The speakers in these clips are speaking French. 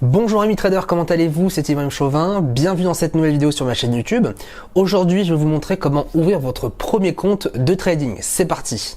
Bonjour amis traders, comment allez-vous? C'est Ibrahim Chauvin, bienvenue dans cette nouvelle vidéo sur ma chaîne YouTube. Aujourd'hui, je vais vous montrer comment ouvrir votre premier compte de trading. C'est parti!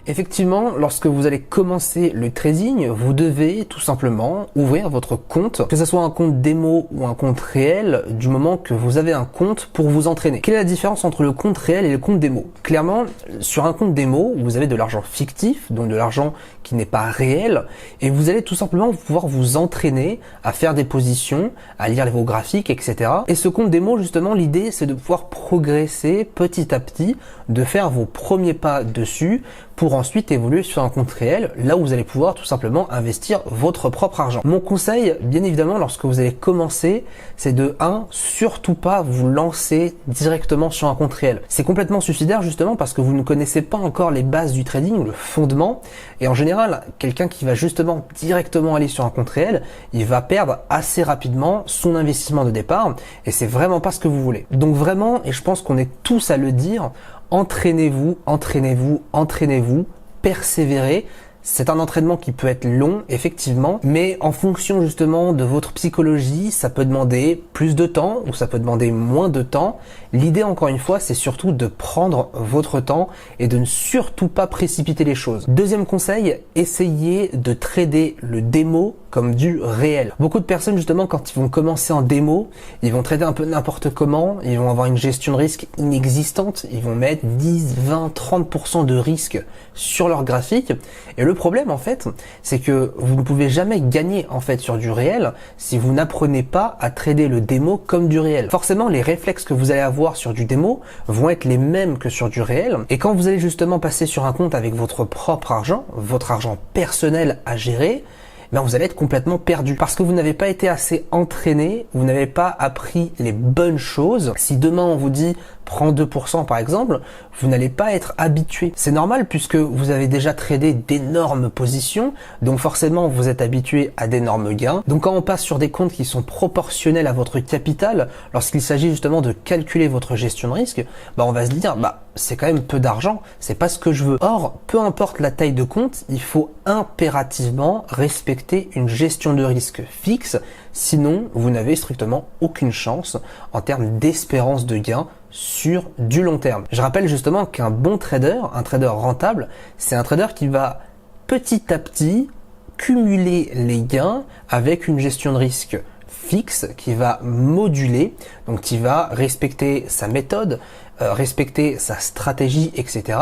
Effectivement, lorsque vous allez commencer le trading, vous devez tout simplement ouvrir votre compte, que ce soit un compte démo ou un compte réel, du moment que vous avez un compte pour vous entraîner. Quelle est la différence entre le compte réel et le compte démo? Clairement, sur un compte démo, vous avez de l'argent fictif, donc de l'argent qui n'est pas réel, et vous allez tout simplement pouvoir vous entraîner à faire des positions, à lire vos graphiques, etc. Et ce compte démo, justement, l'idée, c'est de pouvoir progresser petit à petit, de faire vos premiers pas dessus, pour ensuite évoluer sur un compte réel, là où vous allez pouvoir tout simplement investir votre propre argent. Mon conseil, bien évidemment, lorsque vous allez commencer, c'est de surtout pas vous lancer directement sur un compte réel. C'est complètement suicidaire justement parce que vous ne connaissez pas encore les bases du trading, le fondement, et en général, quelqu'un qui va justement directement aller sur un compte réel, il va perdre assez rapidement son investissement de départ, et c'est vraiment pas ce que vous voulez. Donc vraiment, et je pense qu'on est tous à le dire, entraînez-vous, entraînez-vous, entraînez-vous, persévérez. C'est un entraînement qui peut être long, effectivement, mais en fonction justement de votre psychologie, ça peut demander plus de temps ou ça peut demander moins de temps. L'idée, encore une fois, c'est surtout de prendre votre temps et de ne surtout pas précipiter les choses. Deuxième conseil, essayez de trader le démo comme du réel. Beaucoup de personnes, justement, quand ils vont commencer en démo, ils vont trader un peu n'importe comment, ils vont avoir une gestion de risque inexistante, ils vont mettre 10, 20, 30% de risque sur leur graphique. Et le problème, en fait, c'est que vous ne pouvez jamais gagner, en fait, sur du réel si vous n'apprenez pas à trader le démo comme du réel. Forcément, les réflexes que vous allez avoir sur du démo vont être les mêmes que sur du réel. Et quand vous allez justement passer sur un compte avec votre propre argent, votre argent personnel à gérer, vous allez être complètement perdu parce que vous n'avez pas été assez entraîné, vous n'avez pas appris les bonnes choses. Si demain on vous dit prends 2% par exemple, vous n'allez pas être habitué. C'est normal puisque vous avez déjà tradé d'énormes positions, donc forcément vous êtes habitué à d'énormes gains. Donc quand on passe sur des comptes qui sont proportionnels à votre capital, lorsqu'il s'agit justement de calculer votre gestion de risque, on va se dire c'est quand même peu d'argent, c'est pas ce que je veux. Or, peu importe la taille de compte, il faut impérativement respecter une gestion de risque fixe, sinon vous n'avez strictement aucune chance en termes d'espérance de gain sur du long terme. Je rappelle justement qu'un bon trader, un trader rentable, c'est un trader qui va petit à petit cumuler les gains avec une gestion de risque fixe qui va moduler, donc qui va respecter sa méthode, respecter sa stratégie, etc.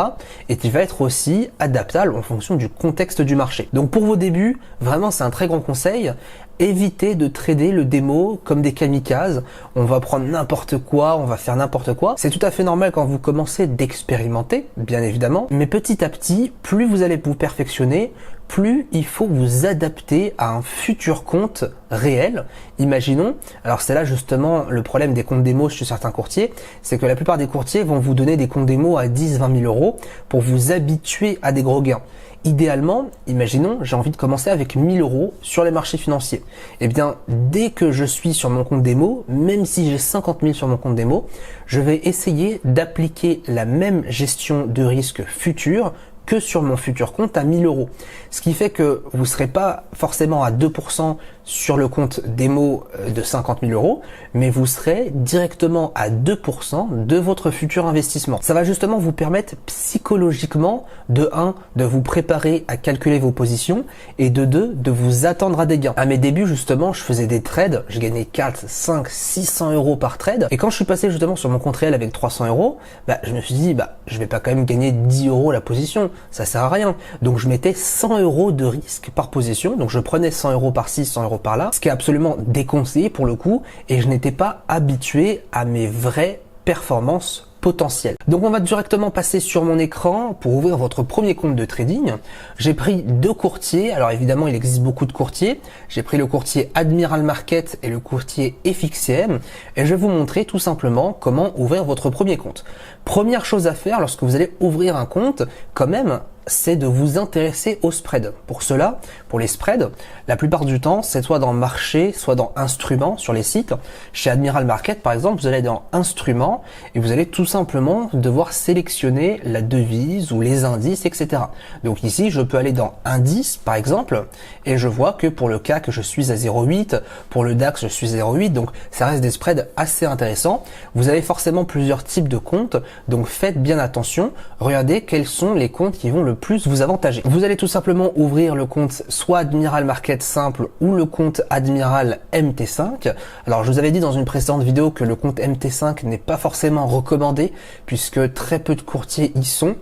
et qui va être aussi adaptable en fonction du contexte du marché. Donc pour vos débuts, vraiment c'est un très grand conseil. Évitez de trader le démo comme des kamikazes. On va prendre n'importe quoi, on va faire n'importe quoi. C'est tout à fait normal quand vous commencez d'expérimenter, bien évidemment. Mais petit à petit, plus vous allez vous perfectionner, plus il faut vous adapter à un futur compte réel. Imaginons, alors c'est là justement le problème des comptes démo chez certains courtiers, c'est que la plupart des courtiers vont vous donner des comptes démo à 10-20 000 euros pour vous habituer à des gros gains. Idéalement, imaginons, j'ai envie de commencer avec 1000 euros sur les marchés financiers. Eh bien, dès que je suis sur mon compte démo, même si j'ai 50 000 sur mon compte démo, je vais essayer d'appliquer la même gestion de risque futur que sur mon futur compte à 1000 euros. Ce qui fait que vous ne serez pas forcément à 2% sur le compte démo de 50 000 euros, mais vous serez directement à 2% de votre futur investissement. Ça va justement vous permettre psychologiquement, de 1, de vous préparer à calculer vos positions et de 2, de vous attendre à des gains. À mes débuts, justement, je faisais des trades, je gagnais 4, 5, 600 euros par trade. Et quand je suis passé justement sur mon compte réel avec 300 euros, je me suis dit, je vais pas quand même gagner 10 euros la position. Ça sert à rien. Donc je mettais 100 euros de risque par position. Donc je prenais 100 euros par-ci, 100 euros par-là, ce qui est absolument déconseillé pour le coup. Et je n'étais pas habitué à mes vraies performances potentielles. Donc on va directement passer sur mon écran pour ouvrir votre premier compte de trading. J'ai pris 2 courtiers. Alors évidemment, il existe beaucoup de courtiers. J'ai pris le courtier Admiral Market et le courtier FXCM et je vais vous montrer tout simplement comment ouvrir votre premier compte. Première chose à faire lorsque vous allez ouvrir un compte, quand même, c'est de vous intéresser aux spreads. Pour cela, pour les spreads, la plupart du temps, c'est soit dans marché, soit dans instruments sur les sites. Chez Admiral Market, par exemple, vous allez dans instruments et vous allez tout simplement devoir sélectionner la devise ou les indices, etc. Donc ici, je peux aller dans indices, par exemple, et je vois que pour le CAC, je suis à 0,8, pour le DAX, je suis à 0,8, donc ça reste des spreads assez intéressants. Vous avez forcément plusieurs types de comptes, donc faites bien attention. Regardez quels sont les comptes qui vont le plus vous avantager. Vous allez tout simplement ouvrir le compte soit Admiral Market simple ou le compte Admiral MT5. Alors je vous avais dit dans une précédente vidéo que le compte MT5 n'est pas forcément recommandé puisque très peu de courtiers y sont.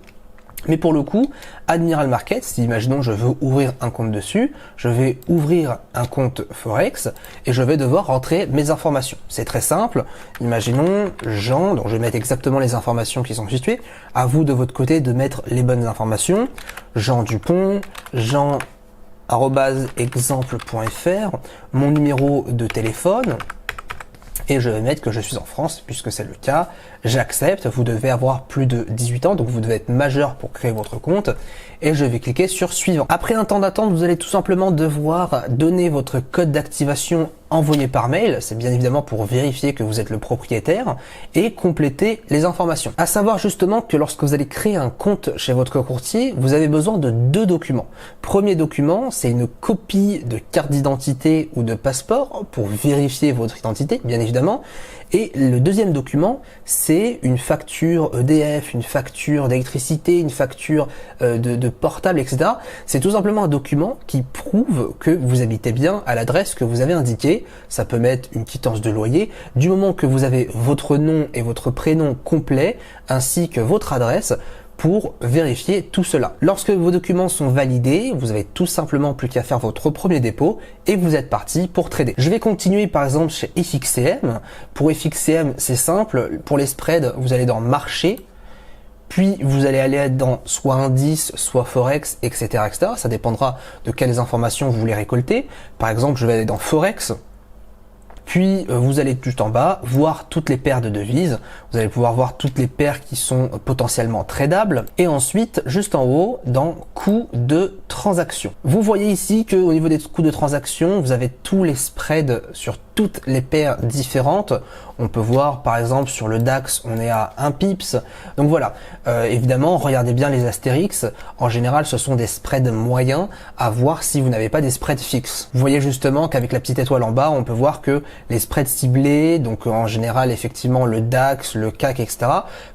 Mais pour le coup, Admiral Market, si imaginons je veux ouvrir un compte dessus, je vais ouvrir un compte Forex et je vais devoir rentrer mes informations. C'est très simple. Imaginons Jean, donc je vais mettre exactement les informations qui sont situées. À vous de votre côté de mettre les bonnes informations. Jean Dupont, Jean@exemple.fr, mon numéro de téléphone. Et je vais mettre que je suis en France, puisque c'est le cas. J'accepte, vous devez avoir plus de 18 ans, donc vous devez être majeur pour créer votre compte. Et je vais cliquer sur suivant. Après un temps d'attente, vous allez tout simplement devoir donner votre code d'activation envoyé par mail. C'est bien évidemment pour vérifier que vous êtes le propriétaire et compléter les informations. À savoir justement que lorsque vous allez créer un compte chez votre courtier, vous avez besoin de 2 documents. Premier document, c'est une copie de carte d'identité ou de passeport pour vérifier votre identité, bien évidemment. Et le deuxième document, c'est une facture EDF, une facture d'électricité, une facture de portable, etc. C'est tout simplement un document qui prouve que vous habitez bien à l'adresse que vous avez indiquée. Ça peut mettre une quittance de loyer. Du moment que vous avez votre nom et votre prénom complet, ainsi que votre adresse, pour vérifier tout cela. Lorsque vos documents sont validés, vous avez tout simplement plus qu'à faire votre premier dépôt et vous êtes parti pour trader. Je vais continuer par exemple chez FXCM. Pour FXCM, c'est simple. Pour les spreads, vous allez dans marché, puis vous allez aller dans soit indice, soit forex, etc., etc. Ça dépendra de quelles informations vous voulez récolter. Par exemple, je vais aller dans forex. Puis vous allez juste en bas voir toutes les paires de devises. Vous allez pouvoir voir toutes les paires qui sont potentiellement tradables. Et ensuite, juste en haut, dans coûts de transaction. Vous voyez ici qu'au niveau des coûts de transaction, vous avez tous les spreads sur toutes les paires différentes. On peut voir par exemple sur le DAX, on est à 1 pips. Donc voilà, évidemment, regardez bien les astérix. En général, ce sont des spreads moyens à voir si vous n'avez pas des spreads fixes. Vous voyez justement qu'avec la petite étoile en bas, on peut voir que les spreads ciblés, donc en général effectivement le DAX, le CAC, etc.,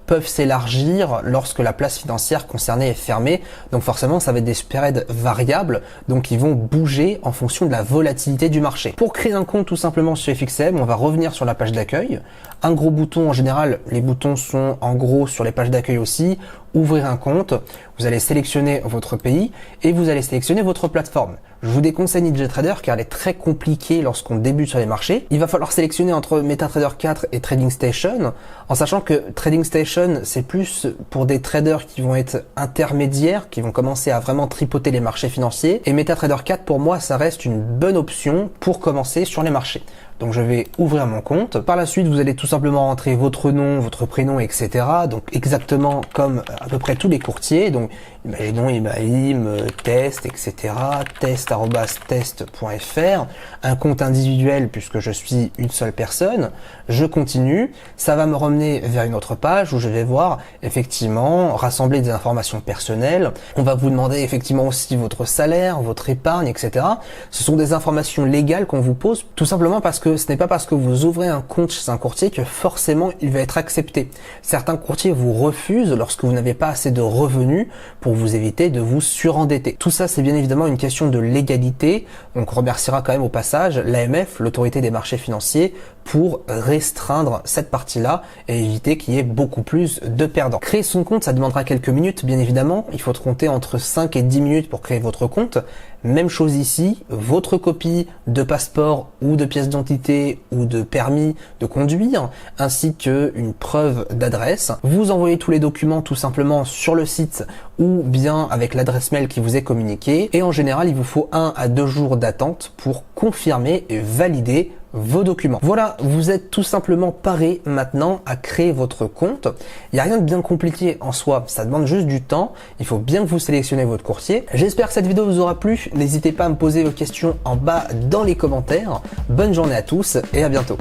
peuvent s'élargir lorsque la place financière concernée est fermée. Donc forcément, ça va être des spreads variables, donc ils vont bouger en fonction de la volatilité du marché. Pour créer un compte tout simplement sur FXM, on va revenir sur la page d'accueil. Un gros bouton, en général, les boutons sont en gros sur les pages d'accueil aussi. Ouvrir un compte, vous allez sélectionner votre pays et vous allez sélectionner votre plateforme. Je vous déconseille NinjaTrader car elle est très compliquée lorsqu'on débute sur les marchés. Il va falloir sélectionner entre MetaTrader 4 et Trading Station, en sachant que Trading Station, c'est plus pour des traders qui vont être intermédiaires, qui vont commencer à vraiment tripoter les marchés financiers. Et MetaTrader 4, pour moi, ça reste une bonne option pour commencer sur les marchés. Donc je vais ouvrir mon compte. Par la suite, vous allez tout simplement rentrer votre nom, votre prénom, etc. Donc exactement comme à peu près tous les courtiers. Donc imaginons Ibrahim, test, etc. test@test.fr. Un compte individuel puisque je suis une seule personne. Je continue. Ça va me ramener vers une autre page où je vais voir effectivement rassembler des informations personnelles. On va vous demander effectivement aussi votre salaire, votre épargne, etc. Ce sont des informations légales qu'on vous pose tout simplement parce que ce n'est pas parce que vous ouvrez un compte chez un courtier que forcément il va être accepté. Certains courtiers vous refusent lorsque vous n'avez pas assez de revenus pour vous éviter de vous surendetter. Tout ça, c'est bien évidemment une question de légalité. Donc on remerciera quand même au passage l'AMF, l'autorité des marchés financiers, pour restreindre cette partie-là et éviter qu'il y ait beaucoup plus de perdants. Créer son compte, ça demandera quelques minutes, bien évidemment. Il faut compter entre 5 et 10 minutes pour créer votre compte. Même chose ici, votre copie de passeport ou de pièce d'identité ou de permis de conduire, ainsi qu'une preuve d'adresse. Vous envoyez tous les documents tout simplement sur le site ou bien avec l'adresse mail qui vous est communiquée. Et en général, il vous faut 1 à 2 jours d'attente pour confirmer et valider vos documents. Voilà, vous êtes tout simplement paré maintenant à créer votre compte. Il n'y a rien de bien compliqué en soi, ça demande juste du temps. Il faut bien que vous sélectionnez votre courtier. J'espère que cette vidéo vous aura plu. N'hésitez pas à me poser vos questions en bas dans les commentaires. Bonne journée à tous et à bientôt.